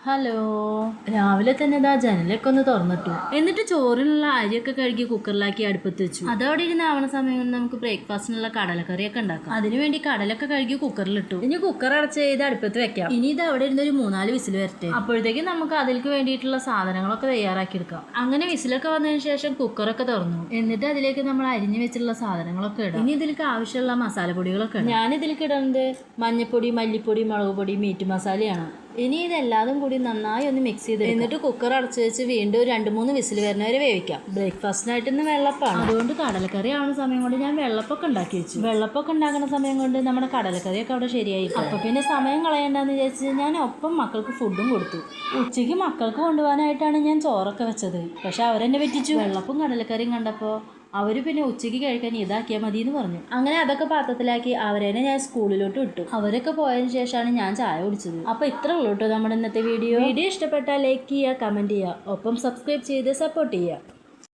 Hello. രാവിലെ തന്നെ ഇതാ ജനലൊക്കെ ഒന്ന് തുറന്നിട്ടു. എന്നിട്ട് ചോറിനുള്ള അരിയൊക്കെ കഴുകി കുക്കറിലാക്കി അടുപ്പത്ത് വെച്ചു. അതോടെ ഇരുന്നാവണ സമയം കൊണ്ട് നമുക്ക് ബ്രേക്ക്ഫാസ്റ്റിനുള്ള കടലക്കറിയൊക്കെ ഉണ്ടാക്കാം. അതിനുവേണ്ടി കടലൊക്കെ കഴുകി കുക്കറിലിട്ടു. ഇനി കുക്കർ അടച്ച് ചെയ്ത് അടുപ്പത്ത് വെക്കാം. ഇനി ഇത് അവിടെ ഇരുന്ന് ഒരു 3-4 വിസിൽ വരട്ടെ. അപ്പോഴത്തേക്കും നമുക്ക് അതിലേക്ക് വേണ്ടിയിട്ടുള്ള സാധനങ്ങളൊക്കെ തയ്യാറാക്കി എടുക്കാം. അങ്ങനെ വിസിലൊക്കെ വന്നതിന് ശേഷം കുക്കറൊക്കെ തുറന്നു. എന്നിട്ട് അതിലേക്ക് നമ്മൾ അരിഞ്ഞു വെച്ചിട്ടുള്ള സാധനങ്ങളൊക്കെ ഇടാം. ഇനി ഇതിലേക്ക് ആവശ്യമുള്ള മസാലപ്പൊടികളൊക്കെ ഇടാം. ഞാൻ ഇതിലേക്ക് ഇടുന്നത് മഞ്ഞപ്പൊടി, മല്ലിപ്പൊടി, മുളക് പൊടി, മീറ്റ് മസാലയാണ്. ഇനി ഇതെല്ലാതും കൂടി നന്നായി ഒന്ന് മിക്സ് ചെയ്ത് എന്നിട്ട് കുക്കർ അടച്ചു വെച്ച് വീണ്ടും 2-3 വിസിൽ വരുന്നവരെ വേവിക്കാം. ബ്രേക്ക്ഫാസ്റ്റിനായിട്ട് ഇന്ന് വെള്ളപ്പാണ്, അതുകൊണ്ട് കടലക്കറി ആവുന്ന സമയം കൊണ്ട് ഞാൻ വെള്ളപ്പൊക്കെ ഉണ്ടാക്കി വെച്ചു. വെള്ളപ്പൊക്കെ ഉണ്ടാക്കുന്ന സമയം കൊണ്ട് നമ്മുടെ കടലക്കറിയൊക്കെ അവിടെ ശരിയായി. അപ്പൊ പിന്നെ സമയം കളയണ്ടെന്ന് വിചാരിച്ച് ഞാൻ ഒപ്പം മക്കൾക്ക് ഫുഡും കൊടുത്തു. ഉച്ചയ്ക്ക് മക്കൾക്ക് കൊണ്ടുപോകാനായിട്ടാണ് ഞാൻ ചോറൊക്കെ വെച്ചത്. പക്ഷെ അവരെന്നെ പറ്റിച്ചു. വെള്ളപ്പും കടലക്കറിയും കണ്ടപ്പോൾ അവര് പിന്നെ ഉച്ചയ്ക്ക് കഴിക്കാൻ ഇതാക്കിയാൽ മതി എന്ന് പറഞ്ഞു. അങ്ങനെ അതൊക്കെ പാത്രത്തിലാക്കി അവരെന്നെ ഞാൻ സ്കൂളിലോട്ട് വിട്ടു. അവരൊക്കെ പോയതിനു ശേഷമാണ് ഞാൻ ചായ കുടിച്ചത്. അപ്പൊ ഇത്ര ഉള്ളൂ കേട്ടോ നമ്മുടെ ഇന്നത്തെ വീഡിയോ. ഇഷ്ടപ്പെട്ടാൽ ലൈക്ക് ചെയ്യുക, കമന്റ് ചെയ്യുക, ഒപ്പം സബ്സ്ക്രൈബ് ചെയ്ത് സപ്പോർട്ട് ചെയ്യുക.